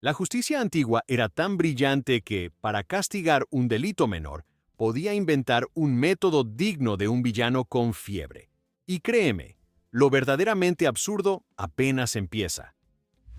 La justicia antigua era tan brillante que, para castigar un delito menor, podía inventar un método digno de un villano con fiebre. Y créeme, lo verdaderamente absurdo apenas empieza.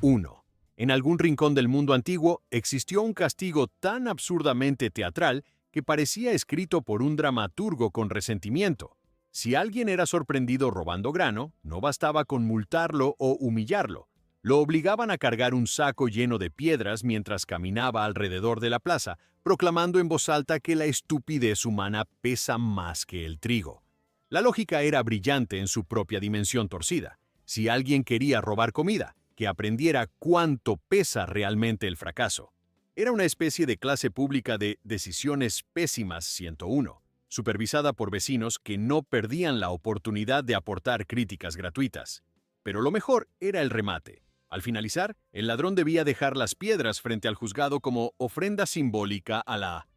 1. En algún rincón del mundo antiguo existió un castigo tan absurdamente teatral que parecía escrito por un dramaturgo con resentimiento. Si alguien era sorprendido robando grano, no bastaba con multarlo o humillarlo. Lo obligaban a cargar un saco lleno de piedras mientras caminaba alrededor de la plaza, proclamando en voz alta que la estupidez humana pesa más que el trigo. La lógica era brillante en su propia dimensión torcida. Si alguien quería robar comida, que aprendiera cuánto pesa realmente el fracaso. Era una especie de clase pública de decisiones pésimas 101, supervisada por vecinos que no perdían la oportunidad de aportar críticas gratuitas. Pero lo mejor era el remate. Al finalizar, el ladrón debía dejar las piedras frente al juzgado como ofrenda simbólica a la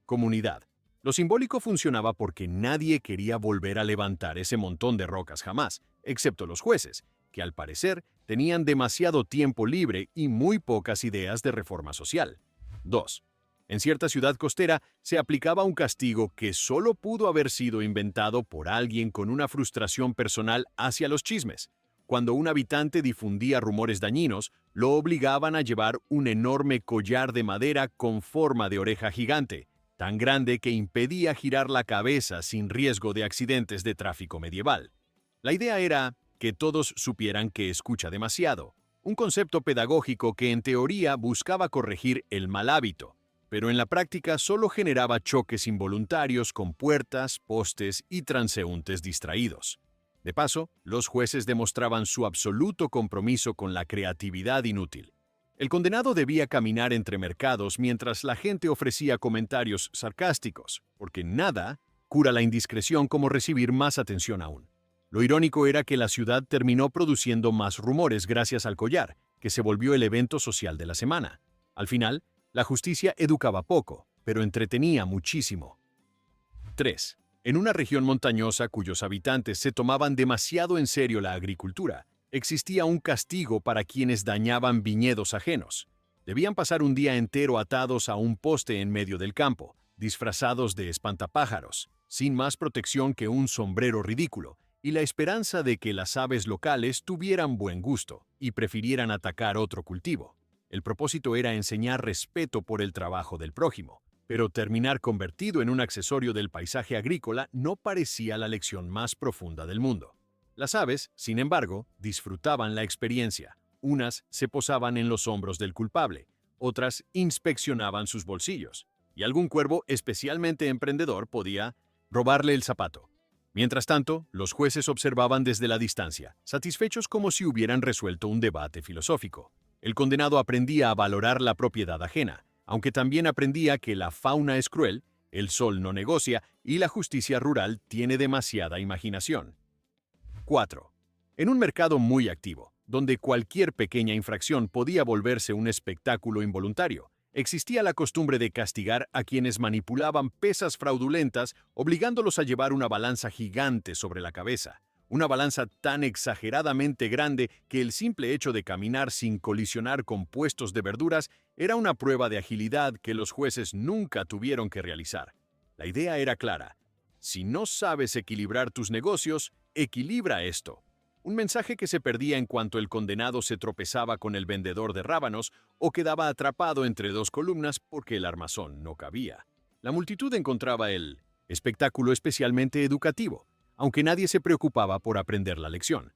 comunidad. Lo simbólico funcionaba porque nadie quería volver a levantar ese montón de rocas jamás, excepto los jueces, que al parecer tenían demasiado tiempo libre y muy pocas ideas de reforma social. 2. En cierta ciudad costera se aplicaba un castigo que solo pudo haber sido inventado por alguien con una frustración personal hacia los chismes. Cuando un habitante difundía rumores dañinos, lo obligaban a llevar un enorme collar de madera con forma de oreja gigante, tan grande que impedía girar la cabeza sin riesgo de accidentes de tráfico medieval. La idea era que todos supieran que escucha demasiado, un concepto pedagógico que en teoría buscaba corregir el mal hábito, pero en la práctica solo generaba choques involuntarios con puertas, postes y transeúntes distraídos. De paso, los jueces demostraban su absoluto compromiso con la creatividad inútil. El condenado debía caminar entre mercados mientras la gente ofrecía comentarios sarcásticos, porque nada cura la indiscreción como recibir más atención aún. Lo irónico era que la ciudad terminó produciendo más rumores gracias al collar, que se volvió el evento social de la semana. Al final, la justicia educaba poco, pero entretenía muchísimo. 3. En una región montañosa cuyos habitantes se tomaban demasiado en serio la agricultura, existía un castigo para quienes dañaban viñedos ajenos. Debían pasar un día entero atados a un poste en medio del campo, disfrazados de espantapájaros, sin más protección que un sombrero ridículo, y la esperanza de que las aves locales tuvieran buen gusto y prefirieran atacar otro cultivo. El propósito era enseñar respeto por el trabajo del prójimo, pero terminar convertido en un accesorio del paisaje agrícola no parecía la lección más profunda del mundo. Las aves, sin embargo, disfrutaban la experiencia. Unas se posaban en los hombros del culpable, otras inspeccionaban sus bolsillos, y algún cuervo especialmente emprendedor podía robarle el zapato. Mientras tanto, los jueces observaban desde la distancia, satisfechos como si hubieran resuelto un debate filosófico. El condenado aprendía a valorar la propiedad ajena, aunque también aprendía que la fauna es cruel, el sol no negocia y la justicia rural tiene demasiada imaginación. 4. En un mercado muy activo, donde cualquier pequeña infracción podía volverse un espectáculo involuntario, existía la costumbre de castigar a quienes manipulaban pesas fraudulentas, obligándolos a llevar una balanza gigante sobre la cabeza. Una balanza tan exageradamente grande que el simple hecho de caminar sin colisionar con puestos de verduras era una prueba de agilidad que los jueces nunca tuvieron que realizar. La idea era clara. Si no sabes equilibrar tus negocios, equilibra esto. Un mensaje que se perdía en cuanto el condenado se tropezaba con el vendedor de rábanos o quedaba atrapado entre dos columnas porque el armazón no cabía. La multitud encontraba el espectáculo especialmente educativo, aunque nadie se preocupaba por aprender la lección.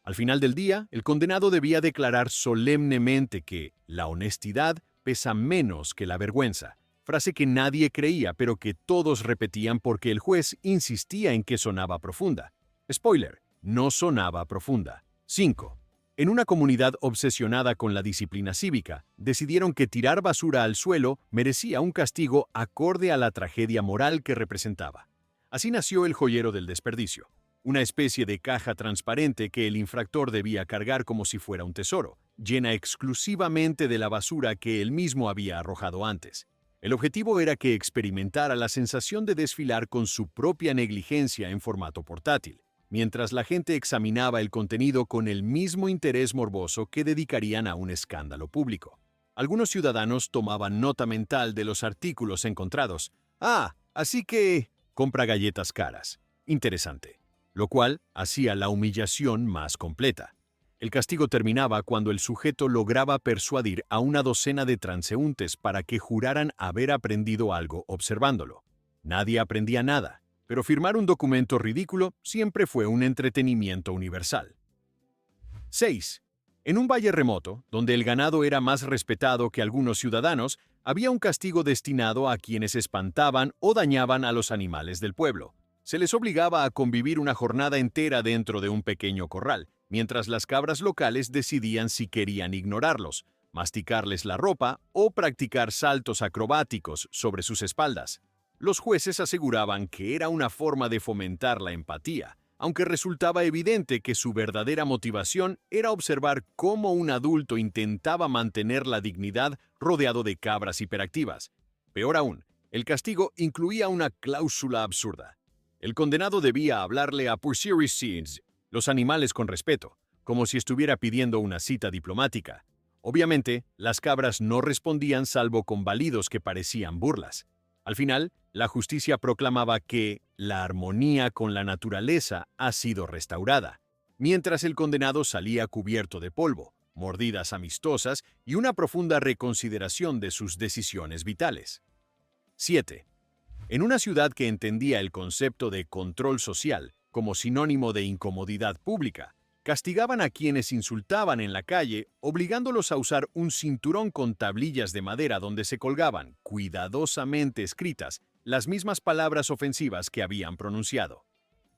Al final del día, el condenado debía declarar solemnemente que la honestidad pesa menos que la vergüenza, frase que nadie creía pero que todos repetían porque el juez insistía en que sonaba profunda. Spoiler, no sonaba profunda. 5. En una comunidad obsesionada con la disciplina cívica, decidieron que tirar basura al suelo merecía un castigo acorde a la tragedia moral que representaba. Así nació el joyero del desperdicio, una especie de caja transparente que el infractor debía cargar como si fuera un tesoro, llena exclusivamente de la basura que él mismo había arrojado antes. El objetivo era que experimentara la sensación de desfilar con su propia negligencia en formato portátil, mientras la gente examinaba el contenido con el mismo interés morboso que dedicarían a un escándalo público. Algunos ciudadanos tomaban nota mental de los artículos encontrados. Ah, así que compra galletas caras. Interesante. Lo cual hacía la humillación más completa. El castigo terminaba cuando el sujeto lograba persuadir a una docena de transeúntes para que juraran haber aprendido algo observándolo. Nadie aprendía nada, pero firmar un documento ridículo siempre fue un entretenimiento universal. 6. En un valle remoto, donde el ganado era más respetado que algunos ciudadanos, había un castigo destinado a quienes espantaban o dañaban a los animales del pueblo. Se les obligaba a convivir una jornada entera dentro de un pequeño corral, mientras las cabras locales decidían si querían ignorarlos, masticarles la ropa o practicar saltos acrobáticos sobre sus espaldas. Los jueces aseguraban que era una forma de fomentar la empatía, aunque resultaba evidente que su verdadera motivación era observar cómo un adulto intentaba mantener la dignidad rodeado de cabras hiperactivas. Peor aún, el castigo incluía una cláusula absurda. El condenado debía hablarle a Pursuers Seeds, los animales con respeto, como si estuviera pidiendo una cita diplomática. Obviamente, las cabras no respondían salvo con balidos que parecían burlas. Al final, la justicia proclamaba que la armonía con la naturaleza ha sido restaurada, mientras el condenado salía cubierto de polvo, mordidas amistosas y una profunda reconsideración de sus decisiones vitales. 7. En una ciudad que entendía el concepto de control social como sinónimo de incomodidad pública, castigaban a quienes insultaban en la calle, obligándolos a usar un cinturón con tablillas de madera donde se colgaban, cuidadosamente escritas, las mismas palabras ofensivas que habían pronunciado.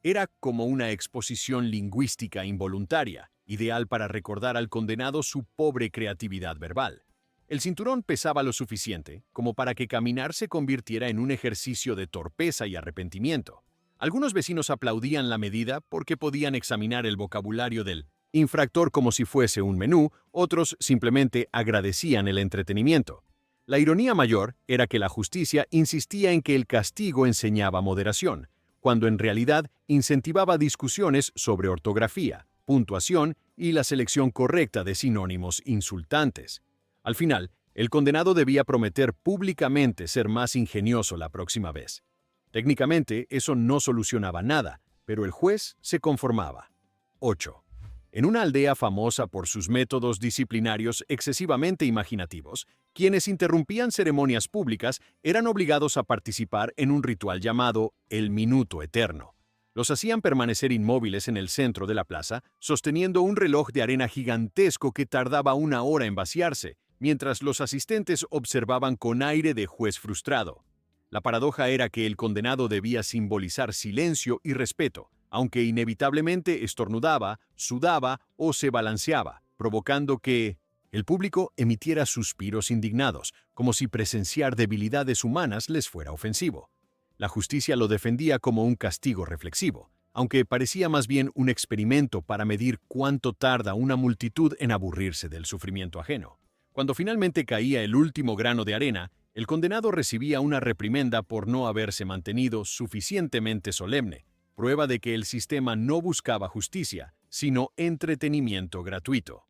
Era como una exposición lingüística involuntaria, ideal para recordar al condenado su pobre creatividad verbal. El cinturón pesaba lo suficiente como para que caminar se convirtiera en un ejercicio de torpeza y arrepentimiento. Algunos vecinos aplaudían la medida porque podían examinar el vocabulario del infractor como si fuese un menú, otros simplemente agradecían el entretenimiento. La ironía mayor era que la justicia insistía en que el castigo enseñaba moderación, cuando en realidad incentivaba discusiones sobre ortografía, puntuación y la selección correcta de sinónimos insultantes. Al final, el condenado debía prometer públicamente ser más ingenioso la próxima vez. Técnicamente, eso no solucionaba nada, pero el juez se conformaba. 8. En una aldea famosa por sus métodos disciplinarios excesivamente imaginativos, quienes interrumpían ceremonias públicas eran obligados a participar en un ritual llamado el Minuto Eterno. Los hacían permanecer inmóviles en el centro de la plaza, sosteniendo un reloj de arena gigantesco que tardaba 1 hora en vaciarse, mientras los asistentes observaban con aire de juez frustrado. La paradoja era que el condenado debía simbolizar silencio y respeto, aunque inevitablemente estornudaba, sudaba o se balanceaba, provocando que el público emitiera suspiros indignados, como si presenciar debilidades humanas les fuera ofensivo. La justicia lo defendía como un castigo reflexivo, aunque parecía más bien un experimento para medir cuánto tarda una multitud en aburrirse del sufrimiento ajeno. Cuando finalmente caía el último grano de arena, el condenado recibía una reprimenda por no haberse mantenido suficientemente solemne, prueba de que el sistema no buscaba justicia, sino entretenimiento gratuito.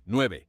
9.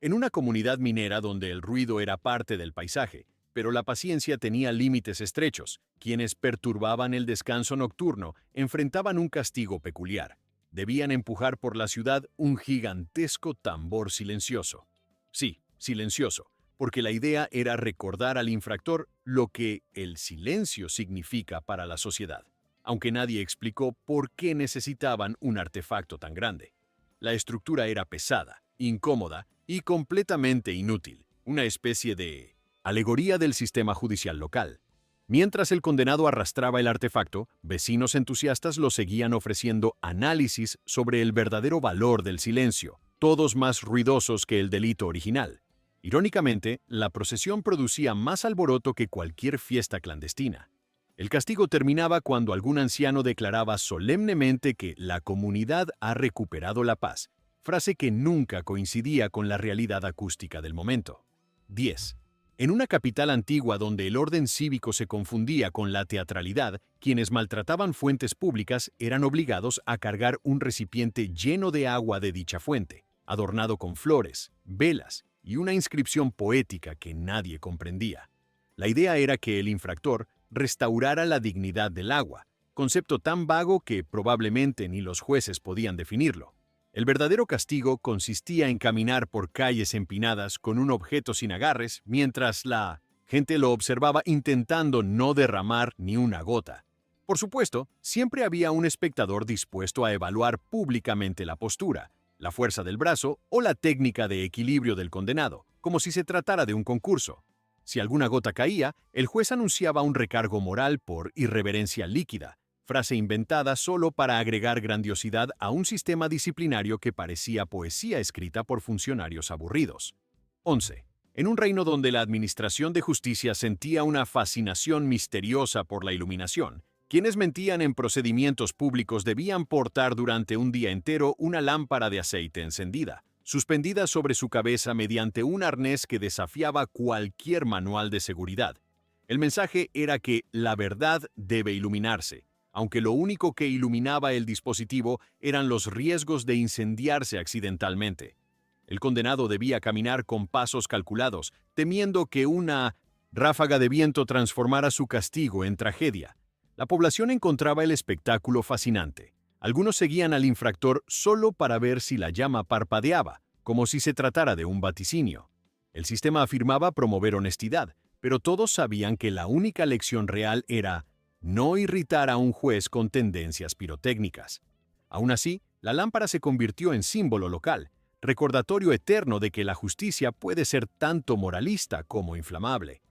En una comunidad minera donde el ruido era parte del paisaje, pero la paciencia tenía límites estrechos, quienes perturbaban el descanso nocturno enfrentaban un castigo peculiar. Debían empujar por la ciudad un gigantesco tambor silencioso. Sí, silencioso, porque la idea era recordar al infractor lo que el silencio significa para la sociedad, aunque nadie explicó por qué necesitaban un artefacto tan grande. La estructura era pesada, incómoda y completamente inútil, una especie de alegoría del sistema judicial local. Mientras el condenado arrastraba el artefacto, vecinos entusiastas lo seguían ofreciendo análisis sobre el verdadero valor del silencio, todos más ruidosos que el delito original. Irónicamente, la procesión producía más alboroto que cualquier fiesta clandestina. El castigo terminaba cuando algún anciano declaraba solemnemente que la comunidad ha recuperado la paz, frase que nunca coincidía con la realidad acústica del momento. 10. En una capital antigua donde el orden cívico se confundía con la teatralidad, quienes maltrataban fuentes públicas eran obligados a cargar un recipiente lleno de agua de dicha fuente, adornado con flores, velas y una inscripción poética que nadie comprendía. La idea era que el infractor restaurara la dignidad del agua, concepto tan vago que probablemente ni los jueces podían definirlo. El verdadero castigo consistía en caminar por calles empinadas con un objeto sin agarres mientras la gente lo observaba intentando no derramar ni una gota. Por supuesto, siempre había un espectador dispuesto a evaluar públicamente la postura, la fuerza del brazo o la técnica de equilibrio del condenado, como si se tratara de un concurso. Si alguna gota caía, el juez anunciaba un recargo moral por irreverencia líquida, frase inventada solo para agregar grandiosidad a un sistema disciplinario que parecía poesía escrita por funcionarios aburridos. 11. En un reino donde la administración de justicia sentía una fascinación misteriosa por la iluminación, quienes mentían en procedimientos públicos debían portar durante un día entero una lámpara de aceite encendida, suspendida sobre su cabeza mediante un arnés que desafiaba cualquier manual de seguridad. El mensaje era que la verdad debe iluminarse, aunque lo único que iluminaba el dispositivo eran los riesgos de incendiarse accidentalmente. El condenado debía caminar con pasos calculados, temiendo que una ráfaga de viento transformara su castigo en tragedia. La población encontraba el espectáculo fascinante. Algunos seguían al infractor solo para ver si la llama parpadeaba, como si se tratara de un vaticinio. El sistema afirmaba promover honestidad, pero todos sabían que la única lección real era no irritar a un juez con tendencias pirotécnicas. Aún así, la lámpara se convirtió en símbolo local, recordatorio eterno de que la justicia puede ser tanto moralista como inflamable.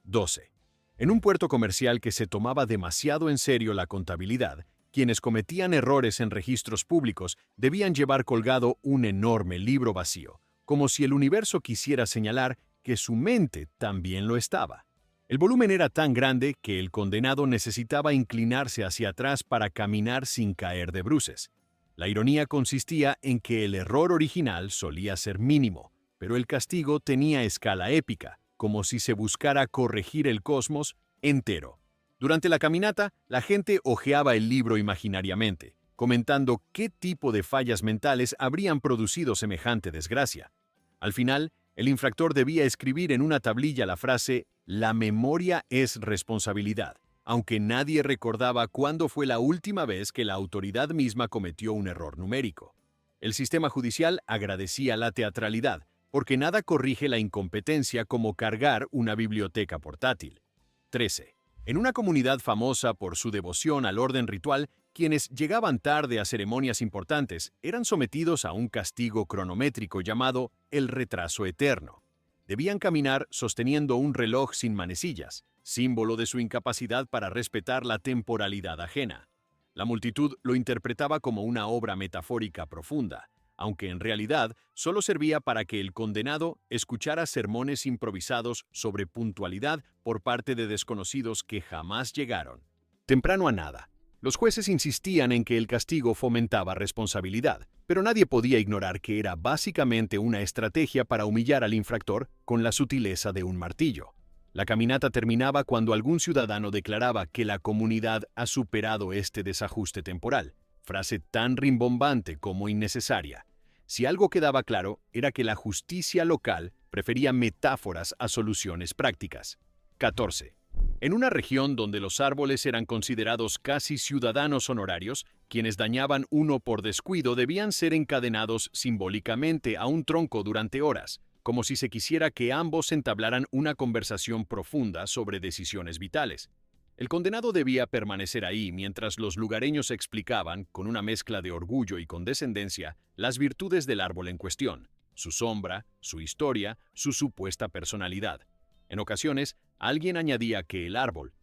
12. En un puerto comercial que se tomaba demasiado en serio la contabilidad, quienes cometían errores en registros públicos debían llevar colgado un enorme libro vacío, como si el universo quisiera señalar que su mente también lo estaba. El volumen era tan grande que el condenado necesitaba inclinarse hacia atrás para caminar sin caer de bruces. La ironía consistía en que el error original solía ser mínimo, pero el castigo tenía escala épica, como si se buscara corregir el cosmos entero. Durante la caminata, la gente hojeaba el libro imaginariamente, comentando qué tipo de fallas mentales habrían producido semejante desgracia. Al final, el infractor debía escribir en una tablilla la frase «La memoria es responsabilidad», aunque nadie recordaba cuándo fue la última vez que la autoridad misma cometió un error numérico. El sistema judicial agradecía la teatralidad, porque nada corrige la incompetencia como cargar una biblioteca portátil. 13. En una comunidad famosa por su devoción al orden ritual, quienes llegaban tarde a ceremonias importantes eran sometidos a un castigo cronométrico llamado el retraso eterno. Debían caminar sosteniendo un reloj sin manecillas, símbolo de su incapacidad para respetar la temporalidad ajena. La multitud lo interpretaba como una obra metafórica profunda, aunque en realidad solo servía para que el condenado escuchara sermones improvisados sobre puntualidad por parte de desconocidos que jamás llegaron. Temprano a nada. Los jueces insistían en que el castigo fomentaba responsabilidad, pero nadie podía ignorar que era básicamente una estrategia para humillar al infractor con la sutileza de un martillo. La caminata terminaba cuando algún ciudadano declaraba que la comunidad ha superado este desajuste temporal, frase tan rimbombante como innecesaria. Si algo quedaba claro, era que la justicia local prefería metáforas a soluciones prácticas. 14. En una región donde los árboles eran considerados casi ciudadanos honorarios, quienes dañaban uno por descuido debían ser encadenados simbólicamente a un tronco durante horas, como si se quisiera que ambos entablaran una conversación profunda sobre decisiones vitales. El condenado debía permanecer ahí mientras los lugareños explicaban, con una mezcla de orgullo y condescendencia, las virtudes del árbol en cuestión, su sombra, su historia, su supuesta personalidad. En ocasiones, alguien añadía que el árbol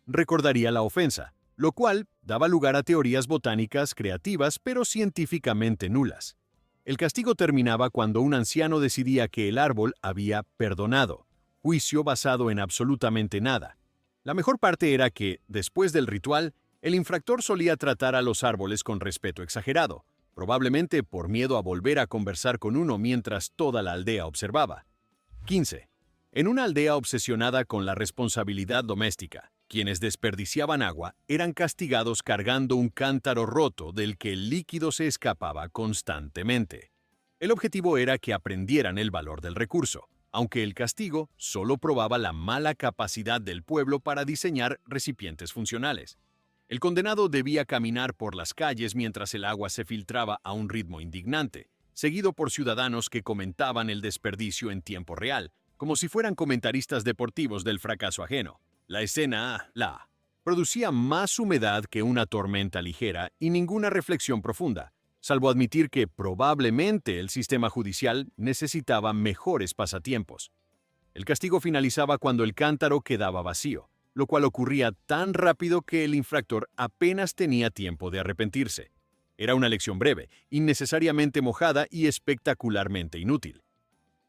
recordaría la ofensa, lo cual daba lugar a teorías botánicas creativas pero científicamente nulas. El castigo terminaba cuando un anciano decidía que el árbol había perdonado, juicio basado en absolutamente nada. La mejor parte era que, después del ritual, el infractor solía tratar a los árboles con respeto exagerado, probablemente por miedo a volver a conversar con uno mientras toda la aldea observaba. 15. En una aldea obsesionada con la responsabilidad doméstica, quienes desperdiciaban agua eran castigados cargando un cántaro roto del que el líquido se escapaba constantemente. El objetivo era que aprendieran el valor del recurso, aunque el castigo solo probaba la mala capacidad del pueblo para diseñar recipientes funcionales. El condenado debía caminar por las calles mientras el agua se filtraba a un ritmo indignante, seguido por ciudadanos que comentaban el desperdicio en tiempo real, como si fueran comentaristas deportivos del fracaso ajeno. La escena, producía más humedad que una tormenta ligera y ninguna reflexión profunda, salvo admitir que probablemente el sistema judicial necesitaba mejores pasatiempos. El castigo finalizaba cuando el cántaro quedaba vacío, lo cual ocurría tan rápido que el infractor apenas tenía tiempo de arrepentirse. Era una lección breve, innecesariamente mojada y espectacularmente inútil.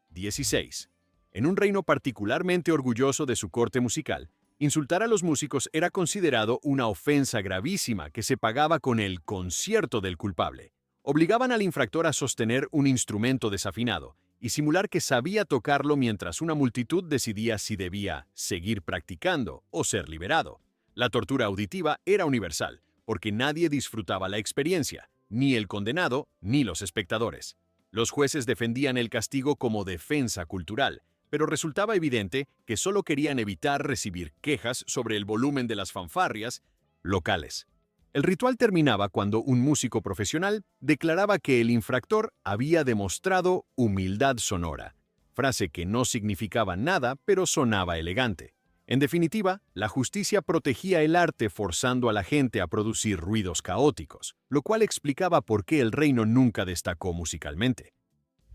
16. En un reino particularmente orgulloso de su corte musical, insultar a los músicos era considerado una ofensa gravísima que se pagaba con el concierto del culpable. Obligaban al infractor a sostener un instrumento desafinado y simular que sabía tocarlo mientras una multitud decidía si debía seguir practicando o ser liberado. La tortura auditiva era universal, porque nadie disfrutaba la experiencia, ni el condenado ni los espectadores. Los jueces defendían el castigo como defensa cultural, pero resultaba evidente que solo querían evitar recibir quejas sobre el volumen de las fanfarrias locales. El ritual terminaba cuando un músico profesional declaraba que el infractor había demostrado humildad sonora, frase que no significaba nada pero sonaba elegante. En definitiva, la justicia protegía el arte forzando a la gente a producir ruidos caóticos, lo cual explicaba por qué el reino nunca destacó musicalmente.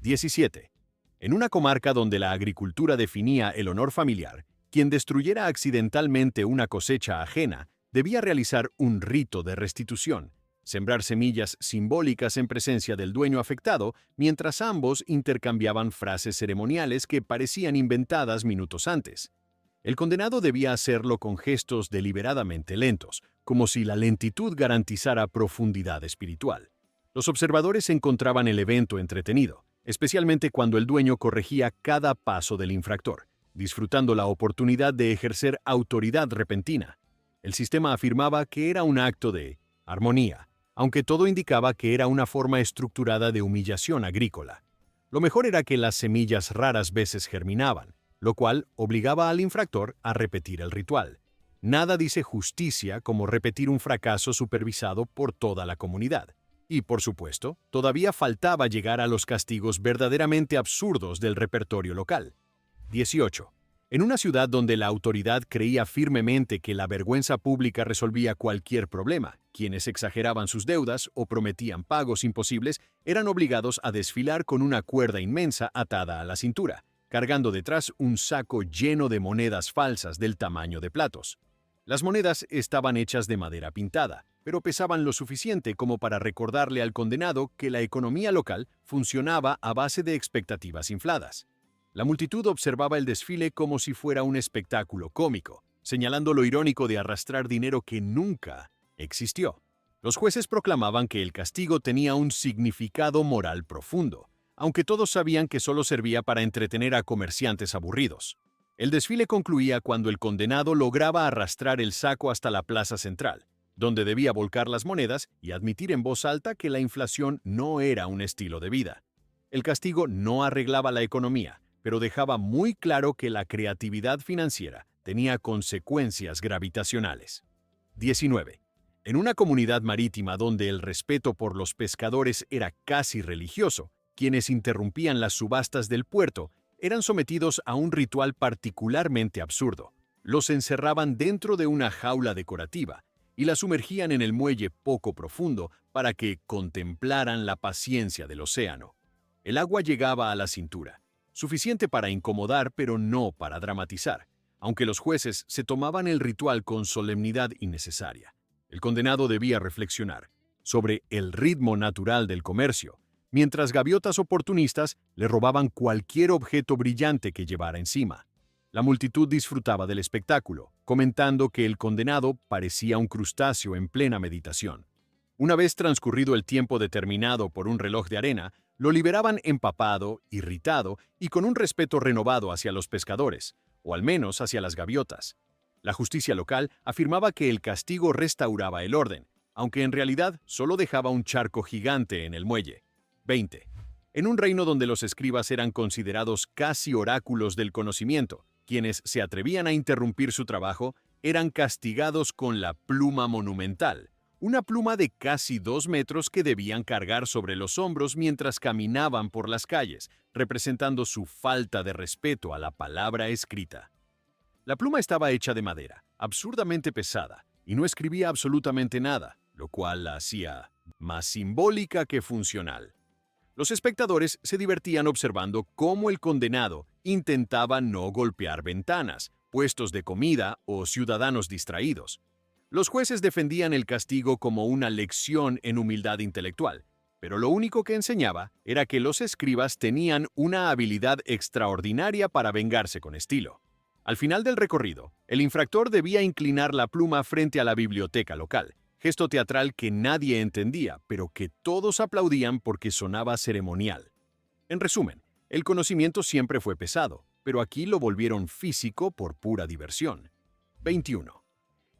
17. En una comarca donde la agricultura definía el honor familiar, quien destruyera accidentalmente una cosecha ajena debía realizar un rito de restitución, sembrar semillas simbólicas en presencia del dueño afectado, mientras ambos intercambiaban frases ceremoniales que parecían inventadas minutos antes. El condenado debía hacerlo con gestos deliberadamente lentos, como si la lentitud garantizara profundidad espiritual. Los observadores encontraban el evento entretenido, especialmente cuando el dueño corregía cada paso del infractor, disfrutando la oportunidad de ejercer autoridad repentina. El sistema afirmaba que era un acto de armonía, aunque todo indicaba que era una forma estructurada de humillación agrícola. Lo mejor era que las semillas raras veces germinaban, lo cual obligaba al infractor a repetir el ritual. Nada dice justicia como repetir un fracaso supervisado por toda la comunidad. Y, por supuesto, todavía faltaba llegar a los castigos verdaderamente absurdos del repertorio local. 18. En una ciudad donde la autoridad creía firmemente que la vergüenza pública resolvía cualquier problema, quienes exageraban sus deudas o prometían pagos imposibles eran obligados a desfilar con una cuerda inmensa atada a la cintura, cargando detrás un saco lleno de monedas falsas del tamaño de platos. Las monedas estaban hechas de madera pintada, pero pesaban lo suficiente como para recordarle al condenado que la economía local funcionaba a base de expectativas infladas. La multitud observaba el desfile como si fuera un espectáculo cómico, señalando lo irónico de arrastrar dinero que nunca existió. Los jueces proclamaban que el castigo tenía un significado moral profundo, aunque todos sabían que solo servía para entretener a comerciantes aburridos. El desfile concluía cuando el condenado lograba arrastrar el saco hasta la plaza central, donde debía volcar las monedas y admitir en voz alta que la inflación no era un estilo de vida. El castigo no arreglaba la economía, pero dejaba muy claro que la creatividad financiera tenía consecuencias gravitacionales. 19. En una comunidad marítima donde el respeto por los pescadores era casi religioso, quienes interrumpían las subastas del puerto eran sometidos a un ritual particularmente absurdo. Los encerraban dentro de una jaula decorativa y la sumergían en el muelle poco profundo para que contemplaran la paciencia del océano. El agua llegaba a la cintura, suficiente para incomodar pero no para dramatizar, aunque los jueces se tomaban el ritual con solemnidad innecesaria. El condenado debía reflexionar sobre el ritmo natural del comercio, mientras gaviotas oportunistas le robaban cualquier objeto brillante que llevara encima. La multitud disfrutaba del espectáculo, comentando que el condenado parecía un crustáceo en plena meditación. Una vez transcurrido el tiempo determinado por un reloj de arena, lo liberaban empapado, irritado y con un respeto renovado hacia los pescadores, o al menos hacia las gaviotas. La justicia local afirmaba que el castigo restauraba el orden, aunque en realidad solo dejaba un charco gigante en el muelle. 20. En un reino donde los escribas eran considerados casi oráculos del conocimiento, quienes se atrevían a interrumpir su trabajo eran castigados con la pluma monumental, una pluma de casi 2 metros que debían cargar sobre los hombros mientras caminaban por las calles, representando su falta de respeto a la palabra escrita. La pluma estaba hecha de madera, absurdamente pesada, y no escribía absolutamente nada, lo cual la hacía más simbólica que funcional. Los espectadores se divertían observando cómo el condenado intentaba no golpear ventanas, puestos de comida o ciudadanos distraídos. Los jueces defendían el castigo como una lección en humildad intelectual, pero lo único que enseñaba era que los escribas tenían una habilidad extraordinaria para vengarse con estilo. Al final del recorrido, el infractor debía inclinar la pluma frente a la biblioteca local, gesto teatral que nadie entendía, pero que todos aplaudían porque sonaba ceremonial. En resumen, el conocimiento siempre fue pesado, pero aquí lo volvieron físico por pura diversión. 21.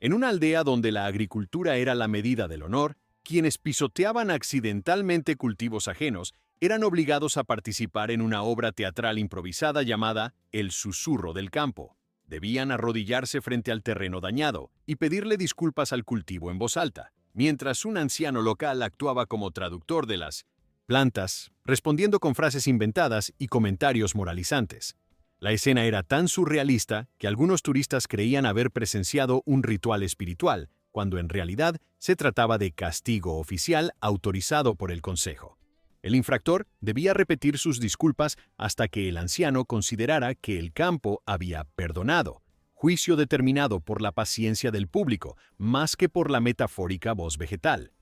En una aldea donde la agricultura era la medida del honor, quienes pisoteaban accidentalmente cultivos ajenos eran obligados a participar en una obra teatral improvisada llamada El Susurro del Campo. Debían arrodillarse frente al terreno dañado y pedirle disculpas al cultivo en voz alta, mientras un anciano local actuaba como traductor de las plantas, respondiendo con frases inventadas y comentarios moralizantes. La escena era tan surrealista que algunos turistas creían haber presenciado un ritual espiritual, cuando en realidad se trataba de castigo oficial autorizado por el consejo. El infractor debía repetir sus disculpas hasta que el anciano considerara que el campo había perdonado, juicio determinado por la paciencia del público, más que por la metafórica voz vegetal.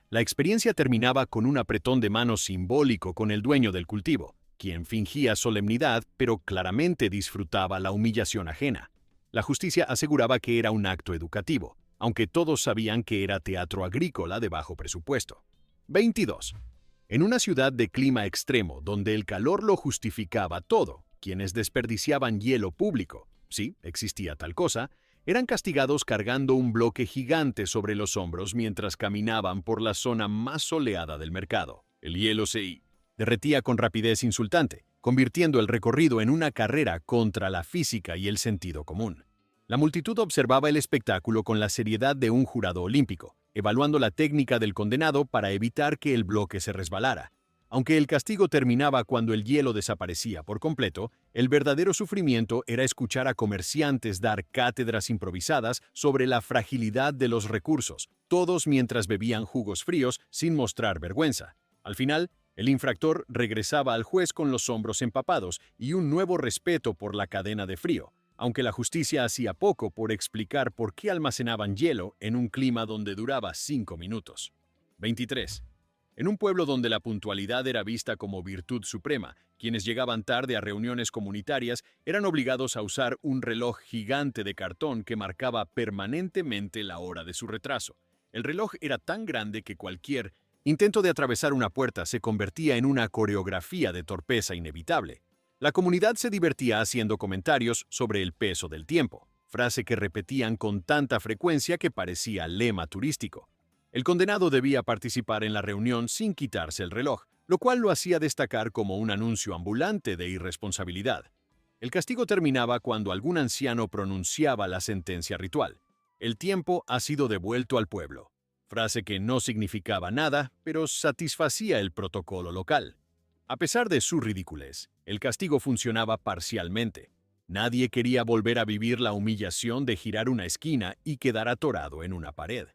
La experiencia terminaba con un apretón de manos simbólico con el dueño del cultivo, quien fingía solemnidad pero claramente disfrutaba la humillación ajena. La justicia aseguraba que era un acto educativo, aunque todos sabían que era teatro agrícola de bajo presupuesto. 22. En una ciudad de clima extremo donde el calor lo justificaba todo, quienes desperdiciaban hielo público, sí, existía tal cosa, eran castigados cargando un bloque gigante sobre los hombros mientras caminaban por la zona más soleada del mercado. El hielo se derretía con rapidez insultante, convirtiendo el recorrido en una carrera contra la física y el sentido común. La multitud observaba el espectáculo con la seriedad de un jurado olímpico, evaluando la técnica del condenado para evitar que el bloque se resbalara. Aunque el castigo terminaba cuando el hielo desaparecía por completo, el verdadero sufrimiento era escuchar a comerciantes dar cátedras improvisadas sobre la fragilidad de los recursos, todos mientras bebían jugos fríos sin mostrar vergüenza. Al final, el infractor regresaba al juez con los hombros empapados y un nuevo respeto por la cadena de frío, aunque la justicia hacía poco por explicar por qué almacenaban hielo en un clima donde duraba 5 minutos. 23. En un pueblo donde la puntualidad era vista como virtud suprema, quienes llegaban tarde a reuniones comunitarias eran obligados a usar un reloj gigante de cartón que marcaba permanentemente la hora de su retraso. El reloj era tan grande que cualquier intento de atravesar una puerta se convertía en una coreografía de torpeza inevitable. La comunidad se divertía haciendo comentarios sobre el peso del tiempo, frase que repetían con tanta frecuencia que parecía lema turístico. El condenado debía participar en la reunión sin quitarse el reloj, lo cual lo hacía destacar como un anuncio ambulante de irresponsabilidad. El castigo terminaba cuando algún anciano pronunciaba la sentencia ritual. El tiempo ha sido devuelto al pueblo. Frase que no significaba nada, pero satisfacía el protocolo local. A pesar de su ridiculez, el castigo funcionaba parcialmente. Nadie quería volver a vivir la humillación de girar una esquina y quedar atorado en una pared.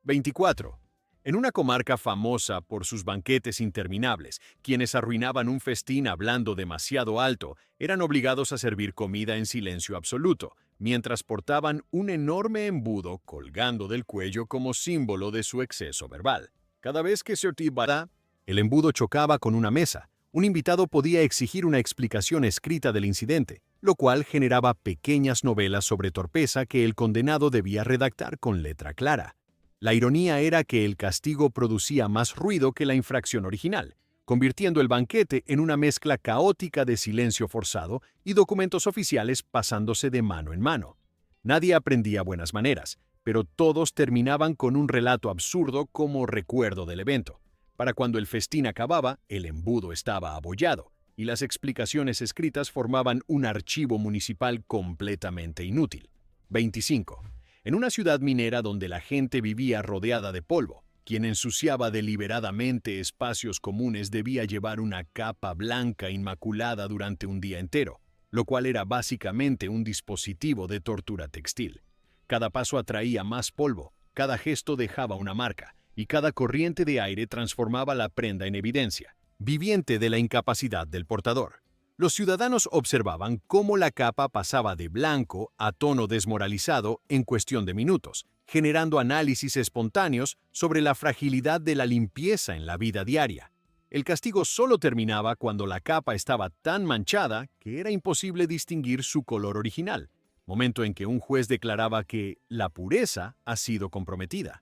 24. En una comarca famosa por sus banquetes interminables, quienes arruinaban un festín hablando demasiado alto eran obligados a servir comida en silencio absoluto, mientras portaban un enorme embudo colgando del cuello como símbolo de su exceso verbal. Cada vez que se activaba, el embudo chocaba con una mesa. Un invitado podía exigir una explicación escrita del incidente, lo cual generaba pequeñas novelas sobre torpeza que el condenado debía redactar con letra clara. La ironía era que el castigo producía más ruido que la infracción original, convirtiendo el banquete en una mezcla caótica de silencio forzado y documentos oficiales pasándose de mano en mano. Nadie aprendía buenas maneras, pero todos terminaban con un relato absurdo como recuerdo del evento. Para cuando el festín acababa, el embudo estaba abollado, y las explicaciones escritas formaban un archivo municipal completamente inútil. 25. En una ciudad minera donde la gente vivía rodeada de polvo, quien ensuciaba deliberadamente espacios comunes debía llevar una capa blanca inmaculada durante un día entero, lo cual era básicamente un dispositivo de tortura textil. Cada paso atraía más polvo, cada gesto dejaba una marca, y cada corriente de aire transformaba la prenda en evidencia, viviente de la incapacidad del portador. Los ciudadanos observaban cómo la capa pasaba de blanco a tono desmoralizado en cuestión de minutos, generando análisis espontáneos sobre la fragilidad de la limpieza en la vida diaria. El castigo solo terminaba cuando la capa estaba tan manchada que era imposible distinguir su color original, momento en que un juez declaraba que la pureza ha sido comprometida.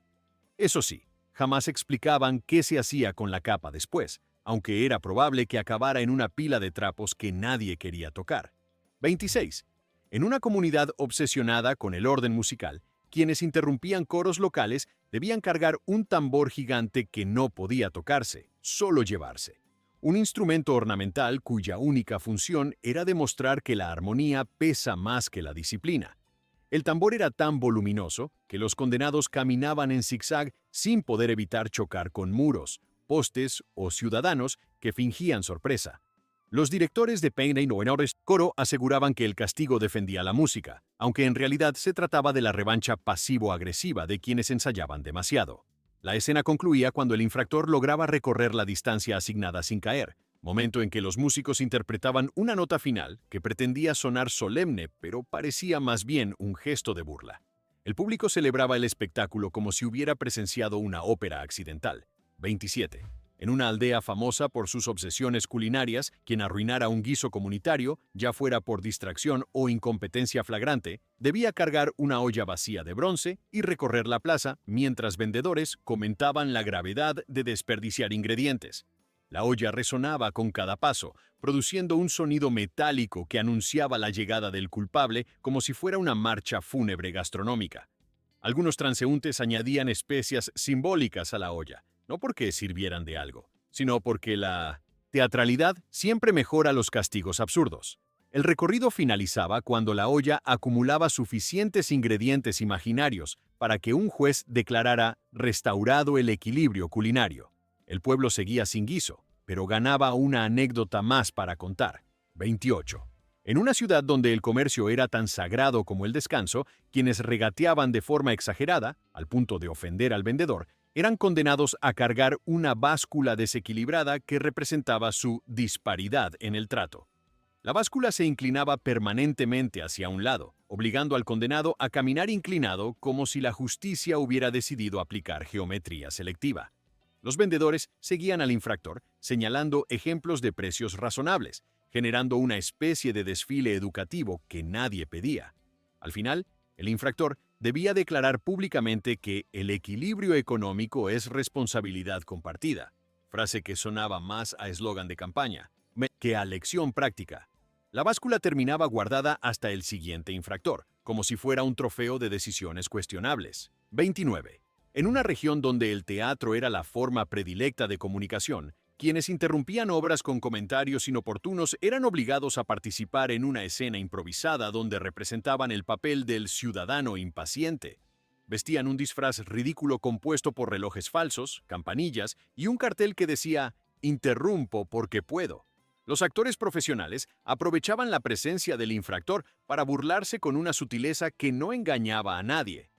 Eso sí, jamás explicaban qué se hacía con la capa después, aunque era probable que acabara en una pila de trapos que nadie quería tocar. 26. En una comunidad obsesionada con el orden musical, quienes interrumpían coros locales debían cargar un tambor gigante que no podía tocarse, solo llevarse. Un instrumento ornamental cuya única función era demostrar que la armonía pesa más que la disciplina. El tambor era tan voluminoso que los condenados caminaban en zigzag sin poder evitar chocar con muros, postes o ciudadanos que fingían sorpresa. Los directores de Peine y Noenores Coro aseguraban que el castigo defendía la música, aunque en realidad se trataba de la revancha pasivo-agresiva de quienes ensayaban demasiado. La escena concluía cuando el infractor lograba recorrer la distancia asignada sin caer, momento en que los músicos interpretaban una nota final que pretendía sonar solemne, pero parecía más bien un gesto de burla. El público celebraba el espectáculo como si hubiera presenciado una ópera accidental. 27. En una aldea famosa por sus obsesiones culinarias, quien arruinara un guiso comunitario, ya fuera por distracción o incompetencia flagrante, debía cargar una olla vacía de bronce y recorrer la plaza mientras vendedores comentaban la gravedad de desperdiciar ingredientes. La olla resonaba con cada paso, produciendo un sonido metálico que anunciaba la llegada del culpable como si fuera una marcha fúnebre gastronómica. Algunos transeúntes añadían especias simbólicas a la olla, no porque sirvieran de algo, sino porque la teatralidad siempre mejora los castigos absurdos. El recorrido finalizaba cuando la olla acumulaba suficientes ingredientes imaginarios para que un juez declarara restaurado el equilibrio culinario. El pueblo seguía sin guiso, pero ganaba una anécdota más para contar. 28. En una ciudad donde el comercio era tan sagrado como el descanso, quienes regateaban de forma exagerada, al punto de ofender al vendedor, eran condenados a cargar una báscula desequilibrada que representaba su disparidad en el trato. La báscula se inclinaba permanentemente hacia un lado, obligando al condenado a caminar inclinado como si la justicia hubiera decidido aplicar geometría selectiva. Los vendedores seguían al infractor, señalando ejemplos de precios razonables, generando una especie de desfile educativo que nadie pedía. Al final, el infractor debía declarar públicamente que el equilibrio económico es responsabilidad compartida, frase que sonaba más a eslogan de campaña que a lección práctica. La báscula terminaba guardada hasta el siguiente infractor, como si fuera un trofeo de decisiones cuestionables. 29. En una región donde el teatro era la forma predilecta de comunicación, quienes interrumpían obras con comentarios inoportunos eran obligados a participar en una escena improvisada donde representaban el papel del ciudadano impaciente. Vestían un disfraz ridículo compuesto por relojes falsos, campanillas y un cartel que decía «Interrumpo porque puedo». Los actores profesionales aprovechaban la presencia del infractor para burlarse con una sutileza que no engañaba a nadie.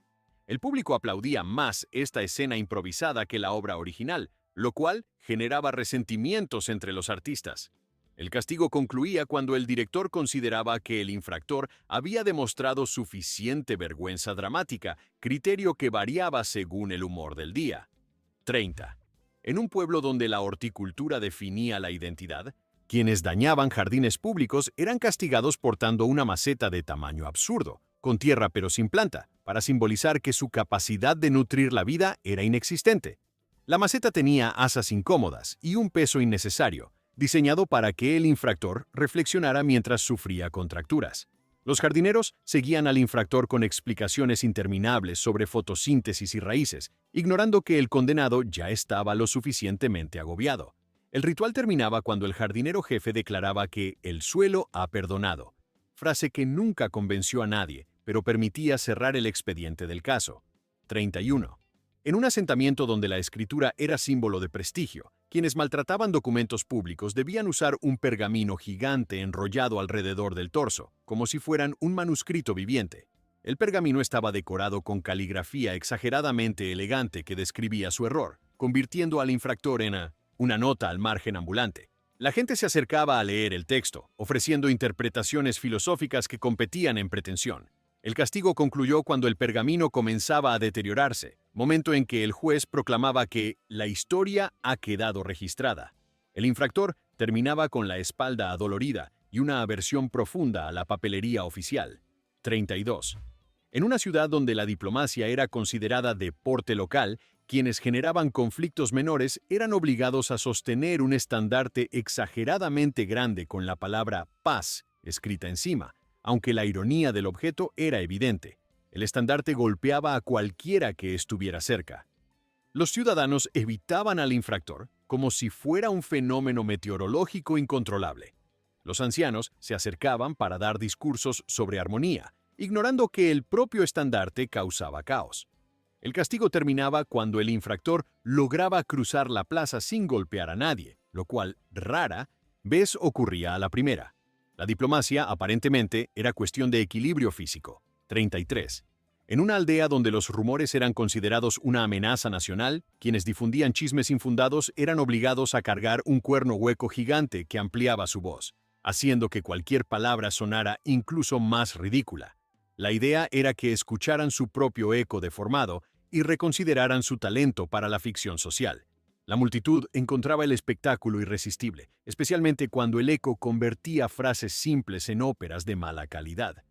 El público aplaudía más esta escena improvisada que la obra original, lo cual generaba resentimientos entre los artistas. El castigo concluía cuando el director consideraba que el infractor había demostrado suficiente vergüenza dramática, criterio que variaba según el humor del día. 30. En un pueblo donde la horticultura definía la identidad, quienes dañaban jardines públicos eran castigados portando una maceta de tamaño absurdo, con tierra pero sin planta, para simbolizar que su capacidad de nutrir la vida era inexistente. La maceta tenía asas incómodas y un peso innecesario, diseñado para que el infractor reflexionara mientras sufría contracturas. Los jardineros seguían al infractor con explicaciones interminables sobre fotosíntesis y raíces, ignorando que el condenado ya estaba lo suficientemente agobiado. El ritual terminaba cuando el jardinero jefe declaraba que el suelo ha perdonado, frase que nunca convenció a nadie, pero permitía cerrar el expediente del caso. 31. En un asentamiento donde la escritura era símbolo de prestigio, quienes maltrataban documentos públicos debían usar un pergamino gigante enrollado alrededor del torso, como si fueran un manuscrito viviente. El pergamino estaba decorado con caligrafía exageradamente elegante que describía su error, convirtiendo al infractor en una nota al margen ambulante. La gente se acercaba a leer el texto, ofreciendo interpretaciones filosóficas que competían en pretensión. El castigo concluyó cuando el pergamino comenzaba a deteriorarse, momento en que el juez proclamaba que la historia ha quedado registrada. El infractor terminaba con la espalda adolorida y una aversión profunda a la papelería oficial. 32. En una ciudad donde la diplomacia era considerada deporte local, quienes generaban conflictos menores eran obligados a sostener un estandarte exageradamente grande con la palabra paz escrita encima, aunque la ironía del objeto era evidente. El estandarte golpeaba a cualquiera que estuviera cerca. Los ciudadanos evitaban al infractor como si fuera un fenómeno meteorológico incontrolable. Los ancianos se acercaban para dar discursos sobre armonía, ignorando que el propio estandarte causaba caos. El castigo terminaba cuando el infractor lograba cruzar la plaza sin golpear a nadie, lo cual, rara vez ocurría a la primera. La diplomacia, aparentemente, era cuestión de equilibrio físico. 33. En una aldea donde los rumores eran considerados una amenaza nacional, quienes difundían chismes infundados eran obligados a cargar un cuerno hueco gigante que ampliaba su voz, haciendo que cualquier palabra sonara incluso más ridícula. La idea era que escucharan su propio eco deformado y reconsideraran su talento para la ficción social. La multitud encontraba el espectáculo irresistible, especialmente cuando el eco convertía frases simples en óperas de mala calidad.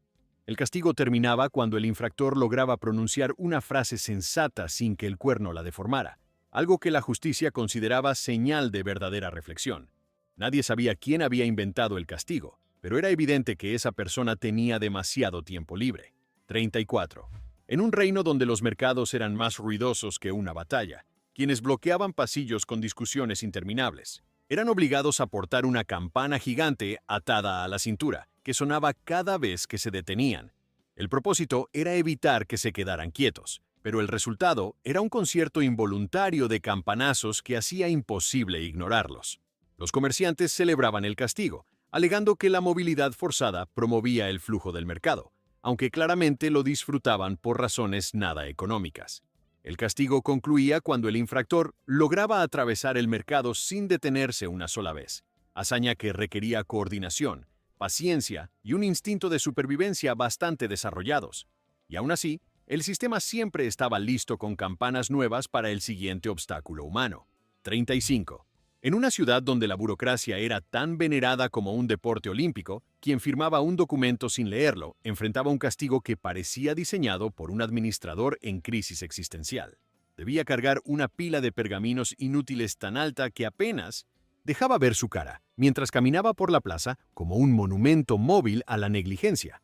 El castigo terminaba cuando el infractor lograba pronunciar una frase sensata sin que el cuerno la deformara, algo que la justicia consideraba señal de verdadera reflexión. Nadie sabía quién había inventado el castigo, pero era evidente que esa persona tenía demasiado tiempo libre. 34. En un reino donde los mercados eran más ruidosos que una batalla, quienes bloqueaban pasillos con discusiones interminables, eran obligados a portar una campana gigante atada a la cintura, que sonaba cada vez que se detenían. El propósito era evitar que se quedaran quietos, pero el resultado era un concierto involuntario de campanazos que hacía imposible ignorarlos. Los comerciantes celebraban el castigo, alegando que la movilidad forzada promovía el flujo del mercado, aunque claramente lo disfrutaban por razones nada económicas. El castigo concluía cuando el infractor lograba atravesar el mercado sin detenerse una sola vez, hazaña que requería coordinación, paciencia y un instinto de supervivencia bastante desarrollados. Y aún así, el sistema siempre estaba listo con campanas nuevas para el siguiente obstáculo humano. 35. En una ciudad donde la burocracia era tan venerada como un deporte olímpico, quien firmaba un documento sin leerlo enfrentaba un castigo que parecía diseñado por un administrador en crisis existencial. Debía cargar una pila de pergaminos inútiles tan alta que apenas dejaba ver su cara, mientras caminaba por la plaza como un monumento móvil a la negligencia.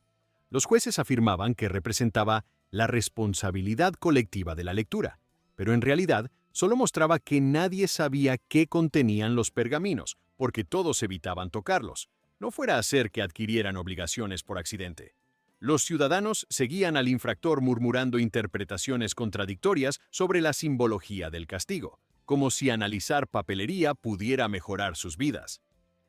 Los jueces afirmaban que representaba la responsabilidad colectiva de la lectura, pero en realidad solo mostraba que nadie sabía qué contenían los pergaminos, porque todos evitaban tocarlos, no fuera a ser que adquirieran obligaciones por accidente. Los ciudadanos seguían al infractor murmurando interpretaciones contradictorias sobre la simbología del castigo, como si analizar papelería pudiera mejorar sus vidas.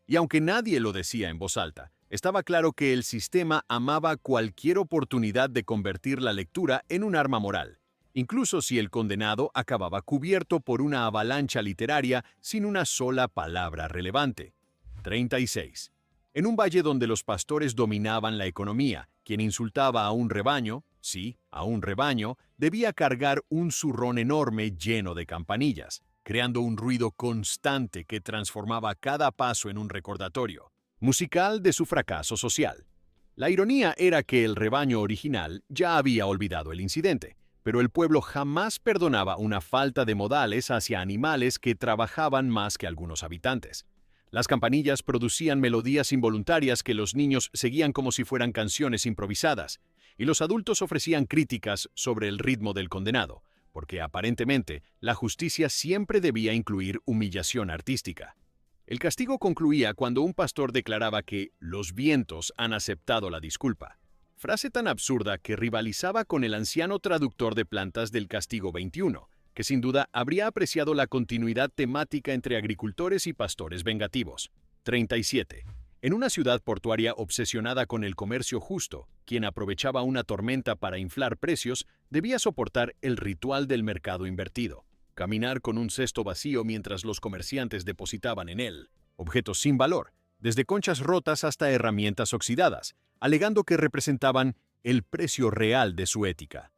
Y aunque nadie lo decía en voz alta, estaba claro que el sistema amaba cualquier oportunidad de convertir la lectura en un arma moral, incluso si el condenado acababa cubierto por una avalancha literaria sin una sola palabra relevante. 36. En un valle donde los pastores dominaban la economía, quien insultaba a un rebaño, sí, a un rebaño, debía cargar un zurrón enorme lleno de campanillas, creando un ruido constante que transformaba cada paso en un recordatorio musical de su fracaso social. La ironía era que el rebaño original ya había olvidado el incidente, pero el pueblo jamás perdonaba una falta de modales hacia animales que trabajaban más que algunos habitantes. Las campanillas producían melodías involuntarias que los niños seguían como si fueran canciones improvisadas, y los adultos ofrecían críticas sobre el ritmo del condenado, porque aparentemente la justicia siempre debía incluir humillación artística. El castigo concluía cuando un pastor declaraba que los vientos han aceptado la disculpa, frase tan absurda que rivalizaba con el anciano traductor de plantas del Castigo 21, que sin duda habría apreciado la continuidad temática entre agricultores y pastores vengativos. 37. En una ciudad portuaria obsesionada con el comercio justo, quien aprovechaba una tormenta para inflar precios, debía soportar el ritual del mercado invertido. Caminar con un cesto vacío mientras los comerciantes depositaban en él objetos sin valor, desde conchas rotas hasta herramientas oxidadas, alegando que representaban el precio real de su ética.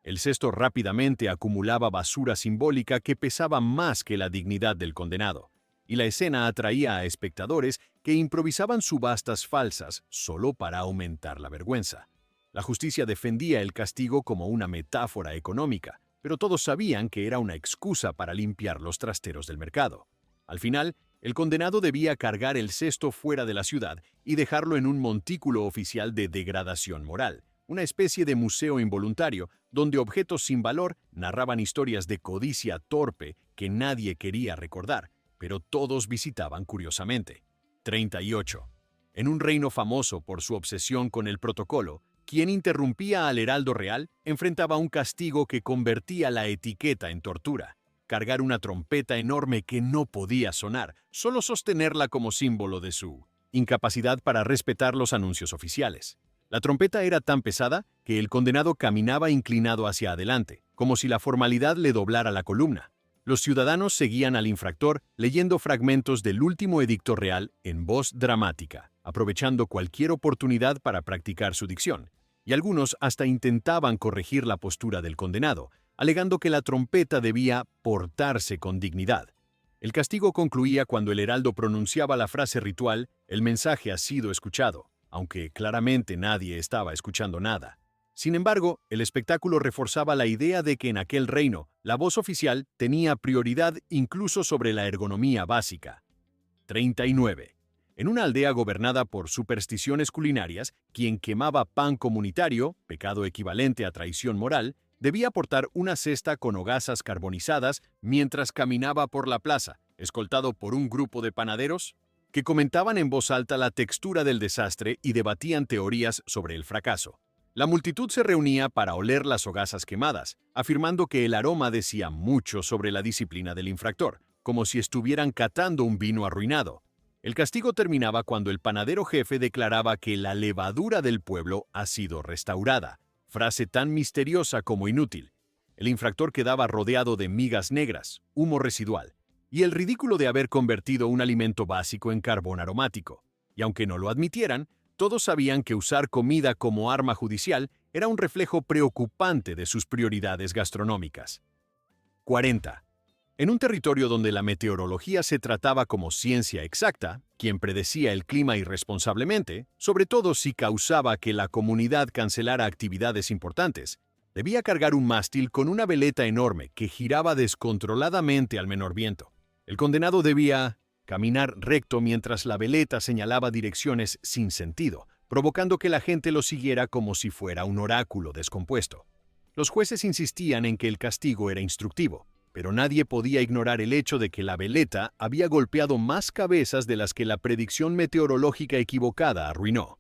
El cesto rápidamente acumulaba basura simbólica que pesaba más que la dignidad del condenado, y la escena atraía a espectadores que improvisaban subastas falsas solo para aumentar la vergüenza. La justicia defendía el castigo como una metáfora económica, pero todos sabían que era una excusa para limpiar los trasteros del mercado. Al final, el condenado debía cargar el cesto fuera de la ciudad y dejarlo en un montículo oficial de degradación moral, una especie de museo involuntario donde objetos sin valor narraban historias de codicia torpe que nadie quería recordar, pero todos visitaban curiosamente. 38. En un reino famoso por su obsesión con el protocolo, quien interrumpía al heraldo real enfrentaba un castigo que convertía la etiqueta en tortura. Cargar una trompeta enorme que no podía sonar, solo sostenerla como símbolo de su incapacidad para respetar los anuncios oficiales. La trompeta era tan pesada que el condenado caminaba inclinado hacia adelante, como si la formalidad le doblara la columna. Los ciudadanos seguían al infractor leyendo fragmentos del último edicto real en voz dramática, aprovechando cualquier oportunidad para practicar su dicción, y algunos hasta intentaban corregir la postura del condenado, alegando que la trompeta debía portarse con dignidad. El castigo concluía cuando el heraldo pronunciaba la frase ritual: «El mensaje ha sido escuchado», aunque claramente nadie estaba escuchando nada. Sin embargo, el espectáculo reforzaba la idea de que en aquel reino la voz oficial tenía prioridad incluso sobre la ergonomía básica. 39. En una aldea gobernada por supersticiones culinarias, quien quemaba pan comunitario, pecado equivalente a traición moral, debía portar una cesta con hogazas carbonizadas mientras caminaba por la plaza, escoltado por un grupo de panaderos que comentaban en voz alta la textura del desastre y debatían teorías sobre el fracaso. La multitud se reunía para oler las hogazas quemadas, afirmando que el aroma decía mucho sobre la disciplina del infractor, como si estuvieran catando un vino arruinado. El castigo terminaba cuando el panadero jefe declaraba que la levadura del pueblo ha sido restaurada, frase tan misteriosa como inútil. El infractor quedaba rodeado de migas negras, humo residual, y el ridículo de haber convertido un alimento básico en carbón aromático. Y aunque no lo admitieran, todos sabían que usar comida como arma judicial era un reflejo preocupante de sus prioridades gastronómicas. 40. En un territorio donde la meteorología se trataba como ciencia exacta, quien predecía el clima irresponsablemente, sobre todo si causaba que la comunidad cancelara actividades importantes, debía cargar un mástil con una veleta enorme que giraba descontroladamente al menor viento. El condenado debía caminar recto mientras la veleta señalaba direcciones sin sentido, provocando que la gente lo siguiera como si fuera un oráculo descompuesto. Los jueces insistían en que el castigo era instructivo, pero nadie podía ignorar el hecho de que la veleta había golpeado más cabezas de las que la predicción meteorológica equivocada arruinó.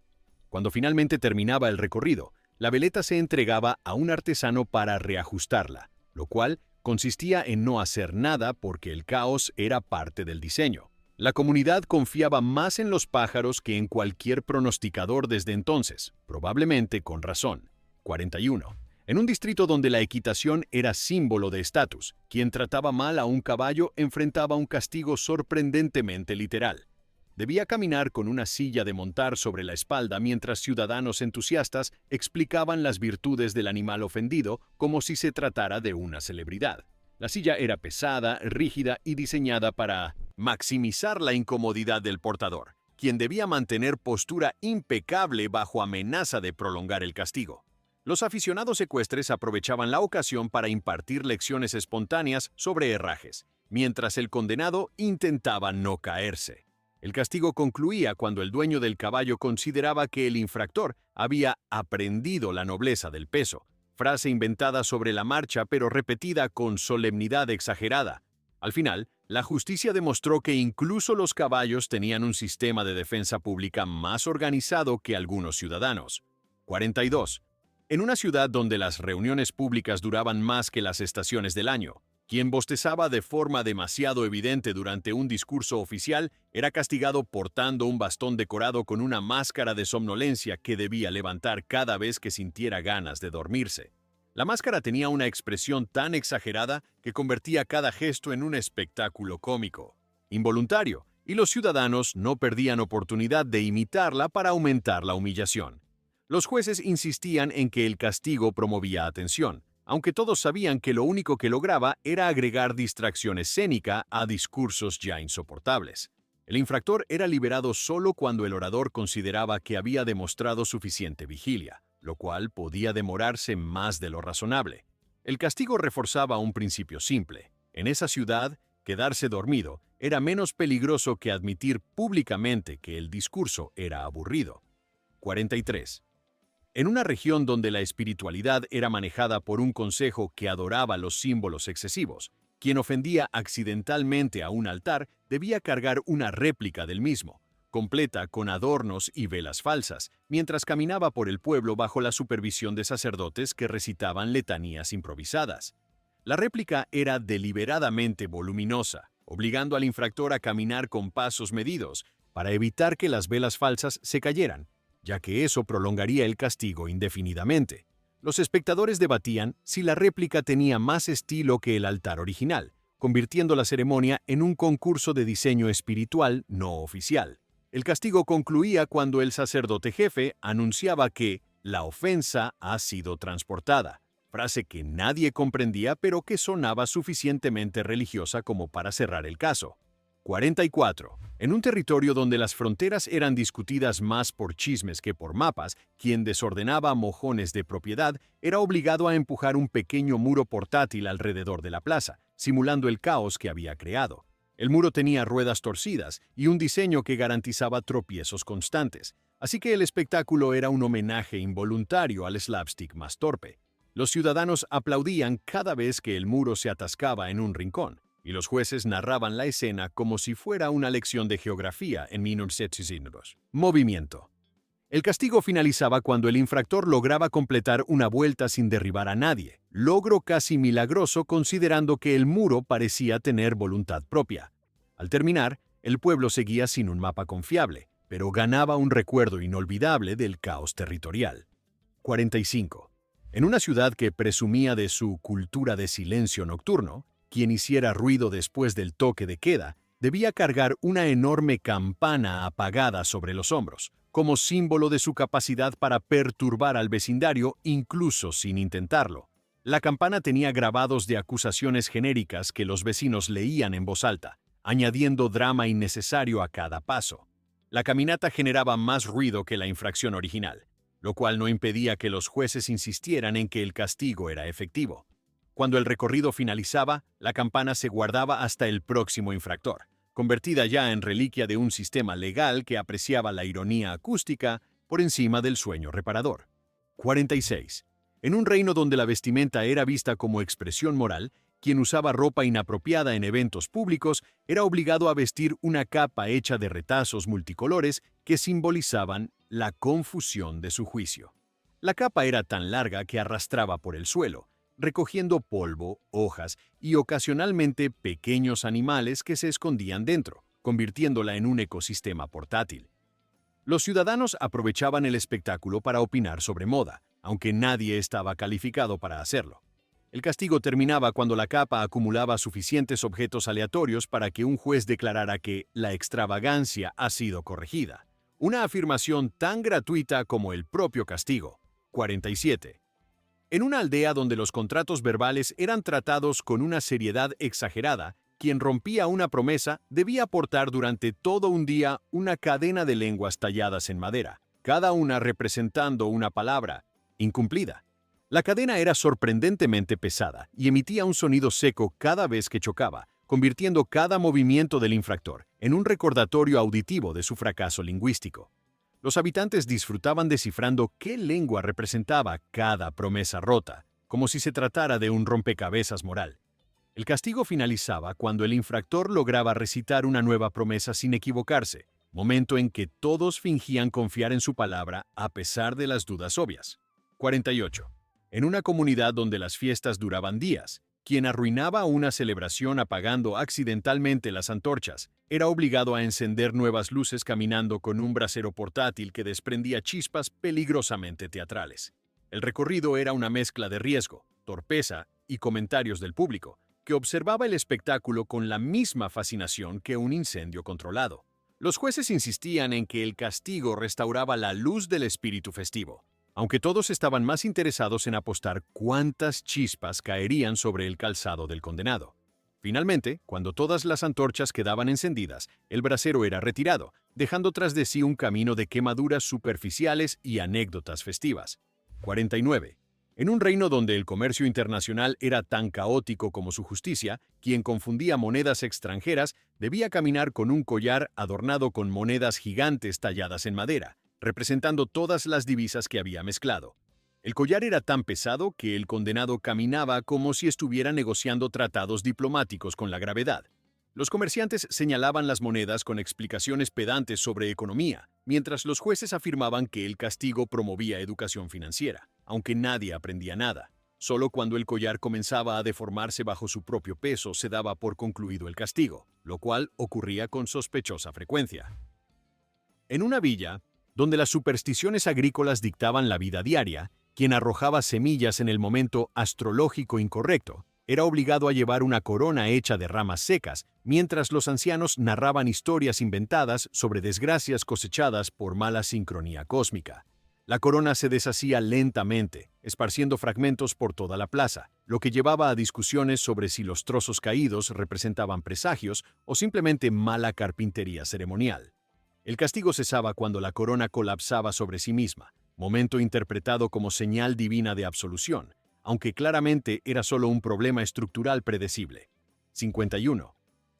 Cuando finalmente terminaba el recorrido, la veleta se entregaba a un artesano para reajustarla, lo cual consistía en no hacer nada porque el caos era parte del diseño. La comunidad confiaba más en los pájaros que en cualquier pronosticador desde entonces, probablemente con razón. 41. En un distrito donde la equitación era símbolo de estatus, quien trataba mal a un caballo enfrentaba un castigo sorprendentemente literal. Debía caminar con una silla de montar sobre la espalda mientras ciudadanos entusiastas explicaban las virtudes del animal ofendido como si se tratara de una celebridad. La silla era pesada, rígida y diseñada para maximizar la incomodidad del portador, quien debía mantener postura impecable bajo amenaza de prolongar el castigo. Los aficionados ecuestres aprovechaban la ocasión para impartir lecciones espontáneas sobre herrajes, mientras el condenado intentaba no caerse. El castigo concluía cuando el dueño del caballo consideraba que el infractor había aprendido la nobleza del peso, frase inventada sobre la marcha pero repetida con solemnidad exagerada. Al final, la justicia demostró que incluso los caballos tenían un sistema de defensa pública más organizado que algunos ciudadanos. 42. En una ciudad donde las reuniones públicas duraban más que las estaciones del año, quien bostezaba de forma demasiado evidente durante un discurso oficial era castigado portando un bastón decorado con una máscara de somnolencia que debía levantar cada vez que sintiera ganas de dormirse. La máscara tenía una expresión tan exagerada que convertía cada gesto en un espectáculo cómico, involuntario, y los ciudadanos no perdían oportunidad de imitarla para aumentar la humillación. Los jueces insistían en que el castigo promovía atención, aunque todos sabían que lo único que lograba era agregar distracción escénica a discursos ya insoportables. El infractor era liberado solo cuando el orador consideraba que había demostrado suficiente vigilia, lo cual podía demorarse más de lo razonable. El castigo reforzaba un principio simple. En esa ciudad, quedarse dormido era menos peligroso que admitir públicamente que el discurso era aburrido. 43. En una región donde la espiritualidad era manejada por un consejo que adoraba los símbolos excesivos, quien ofendía accidentalmente a un altar debía cargar una réplica del mismo, completa con adornos y velas falsas, mientras caminaba por el pueblo bajo la supervisión de sacerdotes que recitaban letanías improvisadas. La réplica era deliberadamente voluminosa, obligando al infractor a caminar con pasos medidos para evitar que las velas falsas se cayeran, ya que eso prolongaría el castigo indefinidamente. Los espectadores debatían si la réplica tenía más estilo que el altar original, convirtiendo la ceremonia en un concurso de diseño espiritual no oficial. El castigo concluía cuando el sacerdote jefe anunciaba que la ofensa ha sido transportada, frase que nadie comprendía pero que sonaba suficientemente religiosa como para cerrar el caso. 44. En un territorio donde las fronteras eran discutidas más por chismes que por mapas, quien desordenaba mojones de propiedad era obligado a empujar un pequeño muro portátil alrededor de la plaza, simulando el caos que había creado. El muro tenía ruedas torcidas y un diseño que garantizaba tropiezos constantes, así que el espectáculo era un homenaje involuntario al slapstick más torpe. Los ciudadanos aplaudían cada vez que el muro se atascaba en un rincón, y los jueces narraban la escena como si fuera una lección de geografía en 1900. Movimiento. El castigo finalizaba cuando el infractor lograba completar una vuelta sin derribar a nadie, logro casi milagroso considerando que el muro parecía tener voluntad propia. Al terminar, el pueblo seguía sin un mapa confiable, pero ganaba un recuerdo inolvidable del caos territorial. 45. En una ciudad que presumía de su cultura de silencio nocturno, quien hiciera ruido después del toque de queda debía cargar una enorme campana apagada sobre los hombros, como símbolo de su capacidad para perturbar al vecindario incluso sin intentarlo. La campana tenía grabados de acusaciones genéricas que los vecinos leían en voz alta, añadiendo drama innecesario a cada paso. La caminata generaba más ruido que la infracción original, lo cual no impedía que los jueces insistieran en que el castigo era efectivo. Cuando el recorrido finalizaba, la campana se guardaba hasta el próximo infractor, convertida ya en reliquia de un sistema legal que apreciaba la ironía acústica por encima del sueño reparador. 46. En un reino donde la vestimenta era vista como expresión moral, quien usaba ropa inapropiada en eventos públicos era obligado a vestir una capa hecha de retazos multicolores que simbolizaban la confusión de su juicio. La capa era tan larga que arrastraba por el suelo, recogiendo polvo, hojas y ocasionalmente pequeños animales que se escondían dentro, convirtiéndola en un ecosistema portátil. Los ciudadanos aprovechaban el espectáculo para opinar sobre moda, aunque nadie estaba calificado para hacerlo. El castigo terminaba cuando la capa acumulaba suficientes objetos aleatorios para que un juez declarara que la extravagancia ha sido corregida, una afirmación tan gratuita como el propio castigo. 47. En una aldea donde los contratos verbales eran tratados con una seriedad exagerada, quien rompía una promesa debía portar durante todo un día una cadena de lenguas talladas en madera, cada una representando una palabra incumplida. La cadena era sorprendentemente pesada y emitía un sonido seco cada vez que chocaba, convirtiendo cada movimiento del infractor en un recordatorio auditivo de su fracaso lingüístico. Los habitantes disfrutaban descifrando qué lengua representaba cada promesa rota, como si se tratara de un rompecabezas moral. El castigo finalizaba cuando el infractor lograba recitar una nueva promesa sin equivocarse, momento en que todos fingían confiar en su palabra a pesar de las dudas obvias. 48. En una comunidad donde las fiestas duraban días, quien arruinaba una celebración apagando accidentalmente las antorchas era obligado a encender nuevas luces caminando con un brasero portátil que desprendía chispas peligrosamente teatrales. El recorrido era una mezcla de riesgo, torpeza y comentarios del público, que observaba el espectáculo con la misma fascinación que un incendio controlado. Los jueces insistían en que el castigo restauraba la luz del espíritu festivo, aunque todos estaban más interesados en apostar cuántas chispas caerían sobre el calzado del condenado. Finalmente, cuando todas las antorchas quedaban encendidas, el brasero era retirado, dejando tras de sí un camino de quemaduras superficiales y anécdotas festivas. 49. En un reino donde el comercio internacional era tan caótico como su justicia, quien confundía monedas extranjeras debía caminar con un collar adornado con monedas gigantes talladas en madera, representando todas las divisas que había mezclado. El collar era tan pesado que el condenado caminaba como si estuviera negociando tratados diplomáticos con la gravedad. Los comerciantes señalaban las monedas con explicaciones pedantes sobre economía, mientras los jueces afirmaban que el castigo promovía educación financiera, aunque nadie aprendía nada. Solo cuando el collar comenzaba a deformarse bajo su propio peso se daba por concluido el castigo, lo cual ocurría con sospechosa frecuencia. En una villa, donde las supersticiones agrícolas dictaban la vida diaria, quien arrojaba semillas en el momento astrológico incorrecto era obligado a llevar una corona hecha de ramas secas, mientras los ancianos narraban historias inventadas sobre desgracias cosechadas por mala sincronía cósmica. La corona se deshacía lentamente, esparciendo fragmentos por toda la plaza, lo que llevaba a discusiones sobre si los trozos caídos representaban presagios o simplemente mala carpintería ceremonial. El castigo cesaba cuando la corona colapsaba sobre sí misma, momento interpretado como señal divina de absolución, aunque claramente era solo un problema estructural predecible. 51.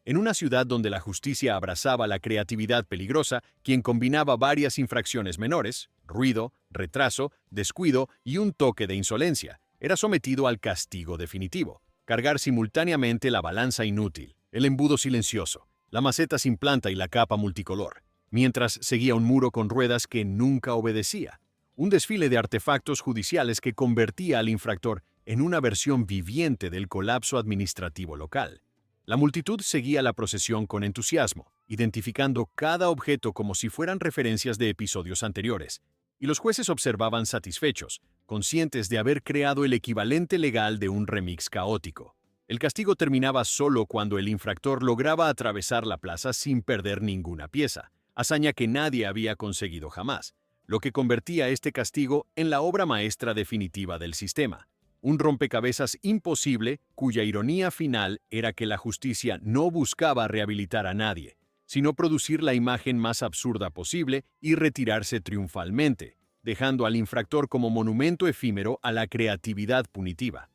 En una ciudad donde la justicia abrazaba la creatividad peligrosa, quien combinaba varias infracciones menores, ruido, retraso, descuido y un toque de insolencia, era sometido al castigo definitivo: cargar simultáneamente la balanza inútil, el embudo silencioso, la maceta sin planta y la capa multicolor, mientras seguía un muro con ruedas que nunca obedecía. Un desfile de artefactos judiciales que convertía al infractor en una versión viviente del colapso administrativo local. La multitud seguía la procesión con entusiasmo, identificando cada objeto como si fueran referencias de episodios anteriores, y los jueces observaban satisfechos, conscientes de haber creado el equivalente legal de un remix caótico. El castigo terminaba solo cuando el infractor lograba atravesar la plaza sin perder ninguna pieza, hazaña que nadie había conseguido jamás, lo que convertía este castigo en la obra maestra definitiva del sistema. Un rompecabezas imposible cuya ironía final era que la justicia no buscaba rehabilitar a nadie, sino producir la imagen más absurda posible y retirarse triunfalmente, dejando al infractor como monumento efímero a la creatividad punitiva.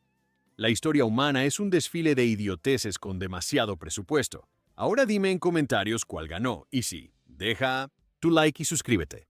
La historia humana es un desfile de idioteces con demasiado presupuesto. Ahora dime en comentarios cuál ganó, y sí, deja tu like y suscríbete.